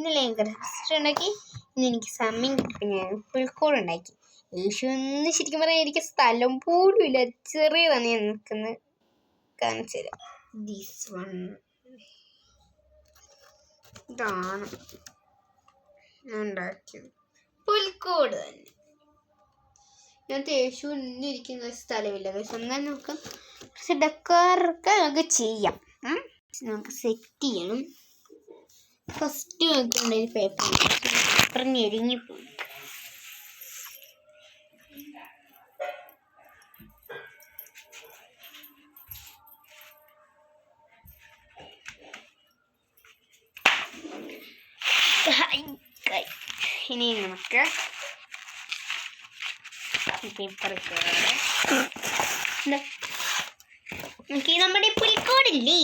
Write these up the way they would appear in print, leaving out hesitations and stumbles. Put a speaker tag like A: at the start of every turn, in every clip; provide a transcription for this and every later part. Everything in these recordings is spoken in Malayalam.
A: ഇന്നലെ ഞാൻ ക്രസ്റ്റ് ഉണ്ടാക്കി. ഇന്ന് എനിക്ക് സമയം കിട്ടി ഞാൻ പുൽക്കൂട് ഉണ്ടാക്കി. യേശുന്ന് ശരിക്കും പറയാൻ എനിക്ക് സ്ഥലം പോലും ഇല്ല, ചെറിയതാണ്. ഞാൻ നിൽക്കുന്നത് കാണിച്ചു തരാം. ദിസ് വൺ ഇതാണ് ഉണ്ടാക്കിയത്, പുൽക്കൂട് തന്നെ. ഇതിനകത്ത് യേശു ഇന്നിരിക്കുന്ന സ്ഥലമില്ല. ഒന്നാം നമുക്ക് പക്ഷെ ഡെക്കറൊക്കെ നമുക്ക് ചെയ്യാം. നമുക്ക് സെറ്റ് ചെയ്യണം. ഫസ്റ്റ് നോക്കുന്ന ഒരു പേപ്പർ ഞെരിങ്ങിപ്പോയി. ഇനി നമുക്ക് പേപ്പർ നമുക്ക് നമ്മുടെ പുൽക്കൂടില്ലേ,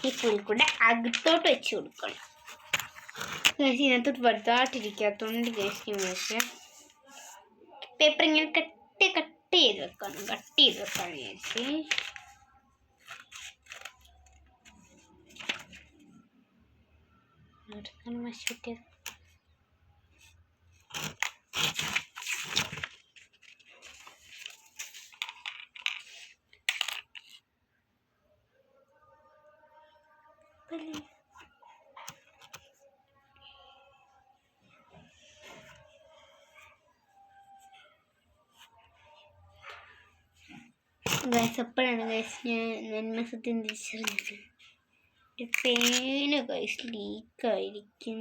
A: ഈ പുൽക്കൂട് അകത്തോട്ട് വെച്ച് കൊടുക്കണം. ഇതിനകത്തോട്ട് വലുതായിട്ടിരിക്കാത്തോണ്ട് പക്ഷേ പേപ്പർ ഇങ്ങനെ കട്ട് ചെയ്ത് വെക്കണം. വിചാരിച്ച് മശിട്ടത്. അപ്പോഴാണ് ഞാൻ നന്മസത്യം തിരിച്ചറിഞ്ഞത്. പേന ലീക്കായിരിക്കും.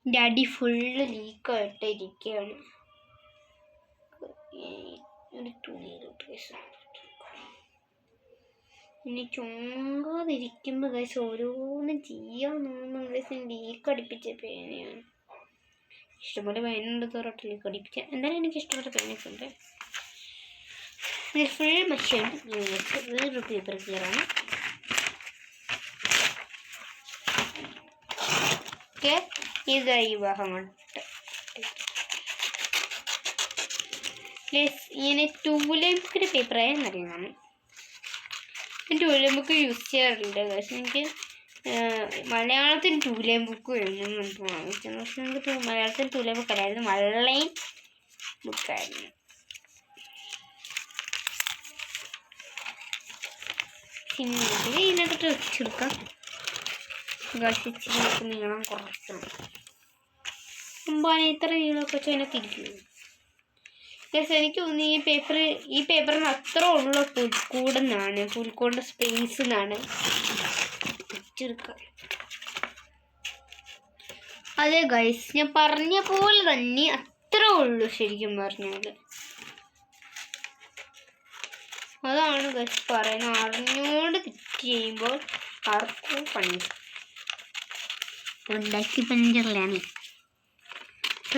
A: എൻ്റെ അടി ഫുള്ള് ലീക്കായിട്ട് ഇരിക്കുകയാണ്. ഒരു തുണിയിലോട്ട് ഇനി ചുമ്മാതിരിക്കുമ്പോൾ ഓരോന്നും ചെയ്യാമെന്ന് ലീക്ക് അടിപ്പിച്ച പേനയാണ്. ഇഷ്ടംപോലെ പേനുണ്ട്, തോറോട്ട് ലീക്ക് അടിപ്പിച്ച. എന്തായാലും എനിക്ക് ഇഷ്ടപ്പെട്ട പേനയൊക്കെ ഉണ്ട്. ഫുൾ മഷിയാണ്. വേറൊരു പേപ്പർ ക്ലിയറാണ്. ഇതായി ഭാഗമുണ്ട്. ഇങ്ങനെ ടൂലബുക്കിൻ്റെ പേപ്പറായ നല്ലതാണ്. ടൂലബുക്ക് യൂസ് ചെയ്യാറില്ല. പക്ഷെ എനിക്ക് മലയാളത്തിന് ടൂലൈൻ ബുക്ക് വേണമെന്ന് നമുക്ക് വാങ്ങിച്ചു. പക്ഷെ നമുക്ക് മലയാളത്തിന് ടൂലൈൻ ബുക്ക് അല്ലായിരുന്നു, മലയാളം ബുക്കായിരുന്നു. ഇതിനകത്ത് വെച്ചെടുക്കാം. ഇച്ചിരി നീളം കുറയ്ക്കണം. മുമ്പാണ് ഇത്ര നീളമൊക്കെ വെച്ചാൽ അതിനകത്ത് ഇരിക്കുന്നു. എനിക്ക് തോന്നുന്നു ഈ പേപ്പറിന് അത്ര ഉള്ള പുൽക്കൂടിൻ്റെ സ്പേസ് എന്നാണ് വെച്ചെടുക്കാം. അതെ ഗൈസ്, ഞാൻ പറഞ്ഞ പോലെ തന്നെ അത്ര ഉള്ളൂ ശരിക്കും പറഞ്ഞാൽ. അതാണ് ഗൈസ് പറയുന്നത്. അറിഞ്ഞോണ്ട് തെറ്റ് ചെയ്യുമ്പോൾ ആർക്കും പണി ഉണ്ടാക്കി പഞ്ചറിലാണ്.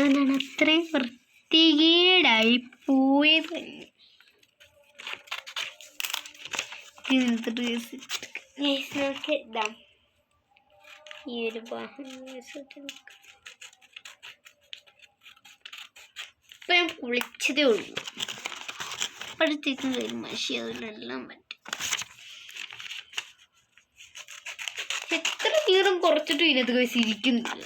A: അതാണ് അത്രയും വൃത്തികേടായി പോയത് തന്നെ. ഇടാം ഈ ഒരു ഇപ്പം ഞാൻ കുളിച്ചതേ ഉള്ളൂ. അപ്പോഴത്തേക്കും മഷി അതിനെല്ലാം പറ്റും. എത്ര നീളം കുറച്ചിട്ടും ഇതിനകത്ത് കഴിച്ച് ഇരിക്കുന്നില്ല.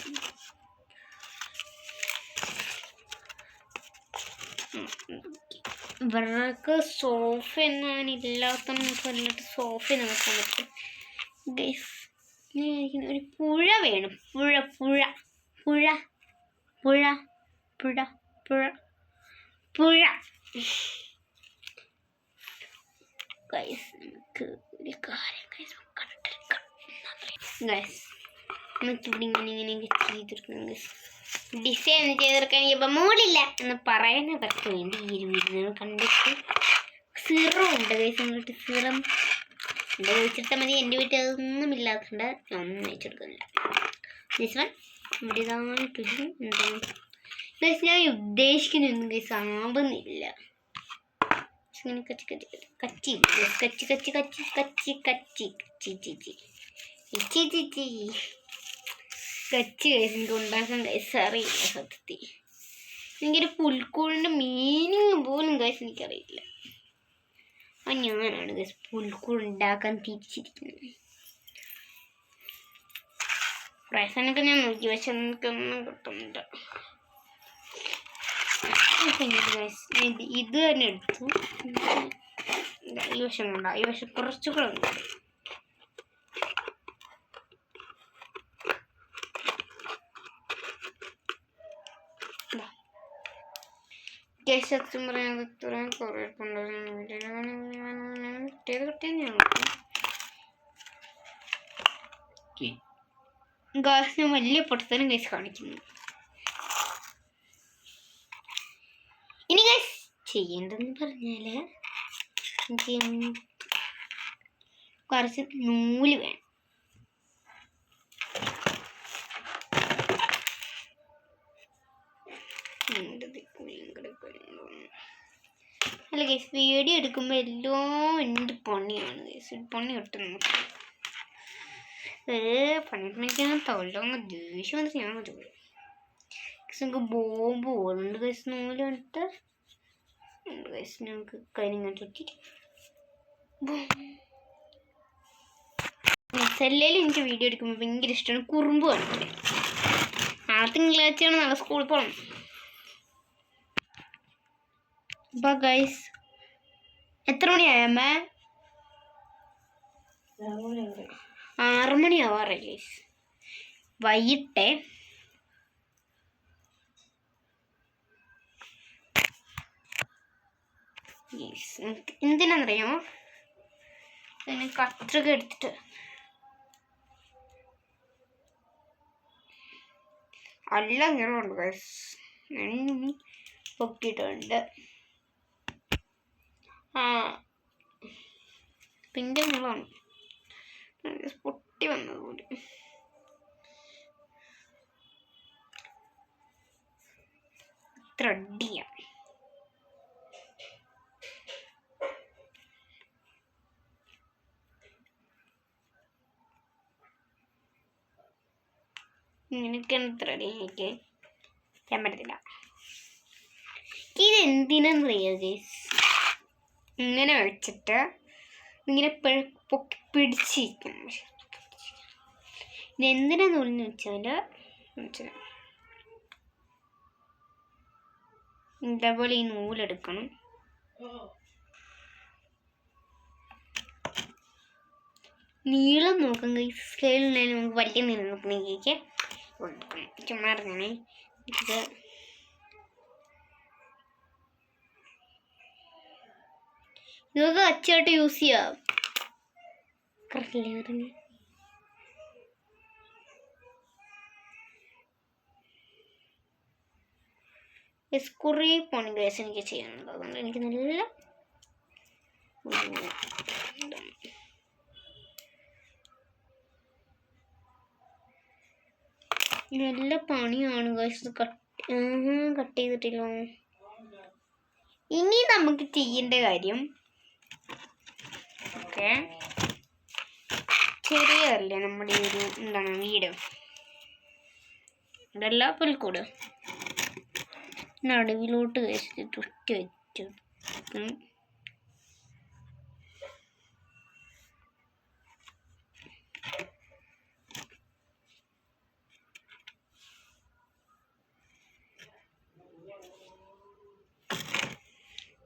A: ഇവർക്ക് സോഫ എന്നാനില്ലാത്ത നമുക്ക് സോഫ നോക്കാൻ പറ്റും. ഗൈസ് ഒരു പുഴ വേണം. പുഴ പുഴ പുഴ പുഴ പുഴ പുഴ പുഴ ഗൈസ് നമുക്ക് ഒരു കാര്യം കണ്ടിരിക്കാം. ഗൈസ് നമുക്കിവിടെ ഇങ്ങനെയൊക്കെ ചെയ്തെടുക്കണം. ഗൈസ് ഡിസൈൻ ചെയ്തെടുക്കാൻ ഇപ്പം മൂടില്ല എന്ന് പറയുന്നവർക്ക് വേണ്ടി ഈ ഒരു വീഡിയോ കണ്ടിട്ട് സിറം ഉണ്ട് ഗൈസ്. അങ്ങോട്ട് സിറം എൻ്റെ വെച്ചിട്ട് മതി. എൻ്റെ വീട്ടിൽ അതൊന്നും ഇല്ലാത്തതുകൊണ്ട് ഞാൻ ഒന്നും വെച്ചെടുക്കുന്നില്ല. ദിസ് വൺ ഇവിടെ ഇതായിട്ടൊരു എന്താണ് ഗൈസ് ഞാൻ ഉദ്ദേശിക്കുന്നൊന്നും ഗൈസ് ആവുന്നില്ല. ഇങ്ങനെ കച്ചി കച്ചി കച്ചി കച്ചി കച്ചി കച്ചി കച്ചി കച്ചി ചി കച്ചി എനിക്ക് ഉണ്ടാക്കാൻ ഗൈസ് അറിയില്ല. സത്യത്തിൽ എനിക്കൊരു പുൽക്കൂടിൻ്റെ മീനിങ് പോലും ഗൈസ് എനിക്കറിയില്ല. ആ ഞാനാണ് ഗൈസ് പുൽക്കൂട് ഉണ്ടാക്കാൻ തിരിച്ചിരിക്കുന്നത്. റൈസനൊക്കെ ഞാൻ നോക്കി, പക്ഷെ എനിക്കൊന്നും കിട്ടുന്നില്ല. ഇത് തന്നെ എടുത്തു. ഈ വശം കൊണ്ടാ, ഈ വശം കുറച്ചുകൂടെ ഉണ്ട്. സത്യം പറയാൻ ഇത്രയും കുറേ ഗാസിന് വലിയ പൊട്ടത്തരം കേസ് കാണിക്കുന്നു. ഇനി ഗൈസ് ചെയ്യേണ്ടതെന്ന് പറഞ്ഞാല് കുറച്ച് നൂല് വേണം. അല്ല ഗൈസ്, വീഡിയോ എടുക്കുമ്പോൾ എല്ലാം എൻ്റെ പണിയാണ് ഗൈസ്. പണി കിട്ടും നമുക്ക്. പണിക്കാൻ തൊഴിലങ്ങ് ദേഷ്യം വന്നിട്ട് ഞാൻ പറ്റുള്ളൂ. നമുക്ക് ബോംബ് പോകുന്നുണ്ട് ഗൈസ്. നൂല് കണ്ടിട്ട് ഗൈസ് ഞങ്ങൾക്ക് കരിങ്ങ ചുറ്റിട്ട് സെല്ലയിൽ എനിക്ക് വീഡിയോ എടുക്കുമ്പോൾ ഭയങ്കര ഇഷ്ടമാണ് കുറുമ്പ് കണ്ടിട്ട്. ആ തിങ്കളാഴ്ചയാണ് നാളെ സ്കൂളിൽ പോകണം. അപ്പോൾ ഗൈസ് എത്ര മണിയായമ്മ? 6 മണിയാവാറേ ഗൈസ്. വൈകിട്ട് എന്തിനാന്നറിയാമോ? പിന്നെ കത്രിക എടുത്തിട്ട് അല്ല ഇങ്ങനെ ഉണ്ട് ഗൈസ്. പൊക്കിയിട്ടുണ്ട്. പിന്നെ നിങ്ങളാണ് പൊട്ടി വന്നത് കൂടി. ത്രെഡ് ചെയ്യാം. ഇങ്ങനെയൊക്കെയാണ് ത്രെഡ് എനിക്ക് ചെയ്യാൻ പറ്റത്തില്ല. ഇതെന്തിനാന്നറിയാം ഗൈസ്? ഇങ്ങനെ വെച്ചിട്ട് ഇങ്ങനെ പൊക്കി പിടിച്ചിരിക്കും. ഇതെന്തിനാന്ന് പറഞ്ഞു വെച്ചാൽ ഇതേപോലെ ഈ നൂലെടുക്കണം. നീളം നോക്കാം ഗൈസ്. സ്കെയിലുണ്ടെങ്കിൽ നമുക്ക് വലിയ നീളം നോക്കണമെങ്കിൽ ചുമ്മാ ഇറങ്ങണേ. ഇത് ഇതൊക്കെ അച്ചായിട്ട് യൂസ് ചെയ്യാം. കറക്റ്റല്ലേ പറഞ്ഞു? കുറേ പണി കേസ് എനിക്ക് ചെയ്യാനുണ്ട്. അതുകൊണ്ട് എനിക്ക് നല്ല പണിയാണ് ഗൈസ്. കട്ട് ചെയ്തിട്ടില്ല. ഇനി നമുക്ക് ചെയ്യേണ്ട കാര്യം ചെറിയല്ലേ നമ്മുടെ ഒരു എന്താണ് വീട്, ഇതല്ല പുൽക്കൂട്, നടുവിലോട്ട് കഴിച്ചിട്ട് തുറ്റി വെച്ചു.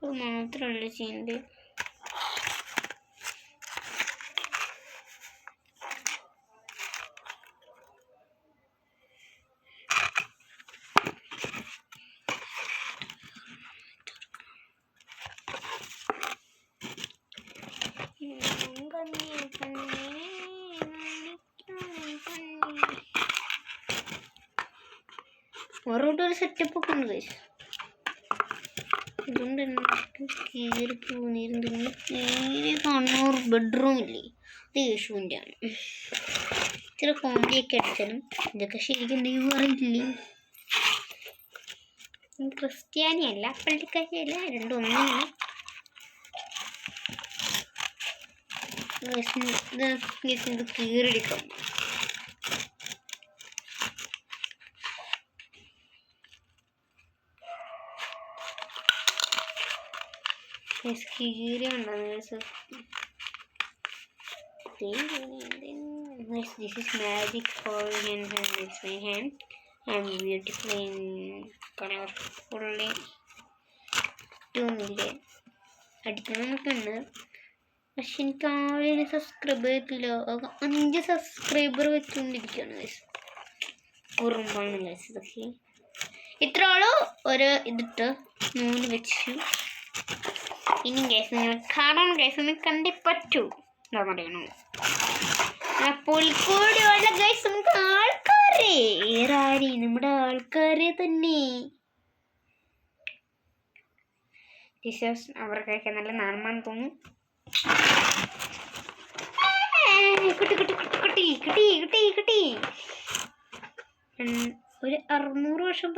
A: അത് മാത്രമല്ല ചെയ്യേണ്ടത്. ഓരോട്ടൊരു സെറ്റപ്പ് ഒക്കെ ഉണ്ട് ഗൈസ്. അതുകൊണ്ട് കീറി പോന്നിരുന്നു. നേരെ കാണുന്ന ബെഡ്റൂം ഇല്ലേ, അത് യേശുവിൻ്റെ ആണ്. ഇച്ചിരി കോമഡിയൊക്കെ അടിച്ചാലും ഇതൊക്കെ ശരിക്കും ദൈവം അറിയില്ലേ. ക്രിസ്ത്യാനിയല്ല പള്ളിക്കാരിയല്ല, രണ്ടും ഒന്നിനാണ്. ഇത് കീറിയെടുക്കാം. കീറി ഉണ്ടോ? This is magic for hand and it's my hand. I'm beautifully and colorfully 2 million. അടിക്കണമെന്നൊക്കെ ഉണ്ട്. പക്ഷെ എനിക്ക് ആരും സബ്സ്ക്രൈബ് ചെയ്തിട്ടില്ല. 5 സബ്സ്ക്രൈബർ വെച്ചുകൊണ്ടിരിക്കുകയാണ് ഗൈസ്. കുറുമ്പാണ് ഗൈസ് ഇതൊക്കെ. ഇത്രയോളം ഒരു ഇതിട്ട് 3 വെച്ചു. ഇനി ഗൈസ് നിങ്ങൾ കാണാൻ ഗൈസ് ഒന്ന് കണ്ടേ പറ്റൂ. എന്താ പറയണു പുൽക്കൂടിയുള്ള ഗൈസ് നമുക്ക് ആൾക്കാരെ ഏറാരി നമ്മുടെ ആൾക്കാരെ തന്നെ ടീച്ചേഴ്സ് അവർക്കൊക്കെ നല്ല നാണമാന്ന് തോന്നും. കുട്ടി കുട്ടി കുട്ടി കുട്ടി കുട്ടി കുട്ടി കുട്ടി ഒരു 600 വർഷം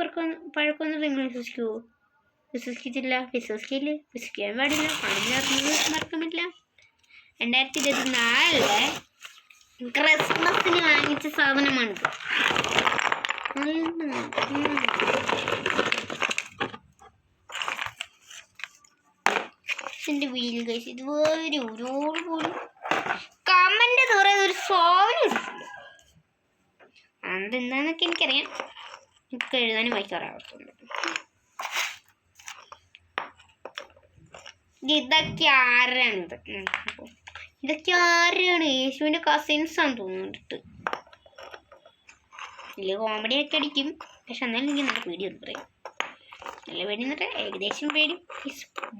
A: പഴക്കമൊന്നും നിങ്ങൾ വിശ്വസിക്കുമോ? വിശ്വസിച്ചില്ല, വിശ്വസിക്കില്ല, വിശ്വസിക്കാൻ പാടില്ല. പാടില്ല, മറക്കാൻ പറ്റില്ല. 2024 ക്രിസ്മസിന് വാങ്ങിച്ച സാധനമാണിത്. എന്റെ വീട്ടിൽ കഴിച്ച് ഇതുപോലെ ഒരുപാട് പോലും കമന്റ് എന്ന് പറയുന്ന ഒരു സാധനം അതെന്താന്നൊക്കെ എനിക്കറിയാം. എനിക്ക് എഴുതാനും വായിക്കാറാകത്തുണ്ട്. ഇതൊക്കെ ആരാണിത്? ഇതൊക്കെ ആരാണ്? യേശുവിൻ്റെ കസിൻസ് ആണെന്ന് തോന്നുന്നുണ്ട്. വലിയ കോമഡിയൊക്കെ അടിക്കും, പക്ഷെ എന്നാലും എനിക്ക് നല്ല പേടി ഒന്ന് പറയും. നല്ല പേടി എന്നിട്ട് ഏകദേശം പേടി.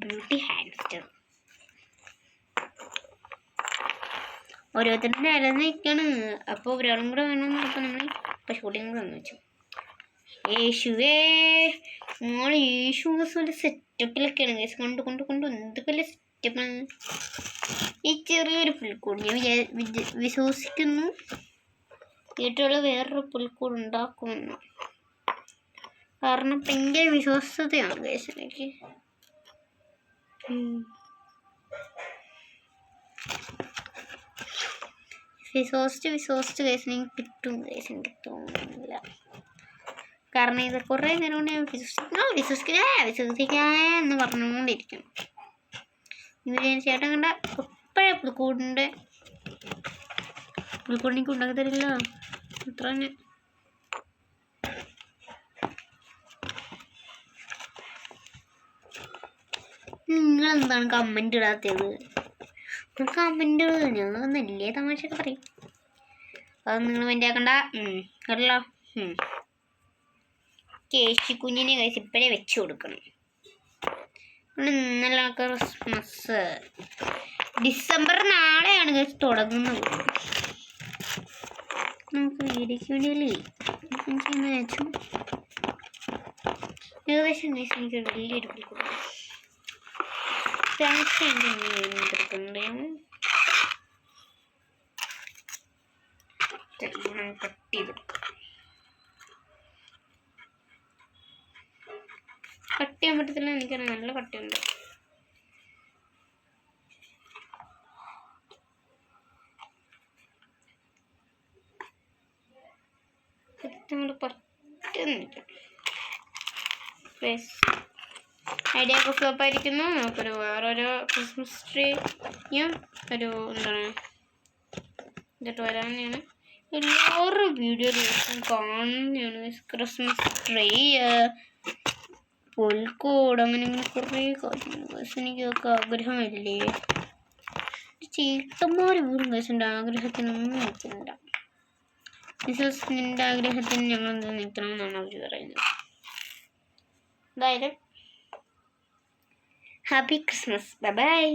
A: ബ്യൂട്ടി ഹാൻഡ്സ്റ്റർ ഓരോരുത്തരുടെ നിലനിൽക്കാണ്. അപ്പോൾ ഒരാളും കൂടെ വേണമെന്ന് പറഞ്ഞപ്പോൾ നമ്മൾ പശുക്കുട്ടിയും കൂടെ വന്നു വെച്ചു. യേശുവേ നമ്മൾ യേശു വല്ല സെറ്റപ്പിലൊക്കെയാണ് കേസ്. കൊണ്ട് എന്തൊക്കെ സെറ്റപ്പാണ് ഈ ചെറിയൊരു പുൽക്കൂട്. ഞാൻ വിശ്വസിക്കുന്നു വീട്ടിലുള്ള വേറൊരു പുൽക്കൂട് ഉണ്ടാക്കുമെന്ന്. കാരണം ഭയങ്കര വിശ്വാസതയാണ് കേസ് എനിക്ക്. വിശ്വസിച്ച് കേസ് എനിക്ക് കിട്ടും കേസ്. എനിക്ക് തോന്നുന്നില്ല. കാരണം ഇത് കുറേ നേരം കൊണ്ട് ഞാൻ വിശ്വസിക്കാന്ന് പറഞ്ഞുകൊണ്ടിരിക്കണം. ഇവര് ചേട്ടൻ കണ്ട എപ്പോഴേ പുൽക്കൂടിനേക്ക് ഉണ്ടാക്കി തരില്ല. അത്ര തന്നെ. നിങ്ങളെന്താണ് കമന്റ് ഇടാത്തത്? കമന്റ് ഇടുക. ഞാൻ വലിയ തമാശയൊക്കെ പറയും. അത് നിങ്ങൾ മൈൻഡാക്കണ്ട കേട്ടല്ലോ. കേശി കുഞ്ഞിനെ കഴിച്ച് ഇപ്പോഴേ വെച്ച് കൊടുക്കണം. ഇന്നലെ ക്രിസ്മസ് ഡിസംബർ 4 കഴിച്ച് തുടങ്ങുന്നത്. നമുക്ക് വീഡിയോക്ക് വേണ്ടിയല്ലേ വെച്ചു. ഏകദേശം എനിക്ക് വലിയൊരു പുൽക്കൂട് കട്ട് ചെയ്തെടുക്കും. കട്ട് ചെയ്യാൻ പറ്റത്തില്ല, എനിക്കറിയാം. നല്ല കട്ടിയുണ്ട്. പറ്റുന്നില്ല. ഐഡിയ ഒക്കെ ഫ്ലോപ്പായിരിക്കുന്നു. നമുക്കൊരു വേറൊരു ക്രിസ്മസ് ട്രീയും ഒരു എന്താണ് ഇതൊട്ട് വരാനാണ്. എല്ലാവരും വീഡിയോ കാണുന്നതാണ്. ക്രിസ്മസ് ട്രീ, പുൽക്കൂട്, അങ്ങനെ കുറേ കാര്യങ്ങൾ. എനിക്കൊക്കെ ആഗ്രഹമില്ലേ? ചേട്ടന്മാർ പോലും കേസിൻ്റെ ആഗ്രഹത്തിനൊന്നും നിൽക്കുന്നില്ല. നിന്റെ ആഗ്രഹത്തിന് ഞങ്ങൾ എന്താ നിൽക്കണമെന്നാണ് അവർ പറയുന്നത്. എന്തായാലും ഹാപ്പി ക്രിസ്മസ്. Bye bye.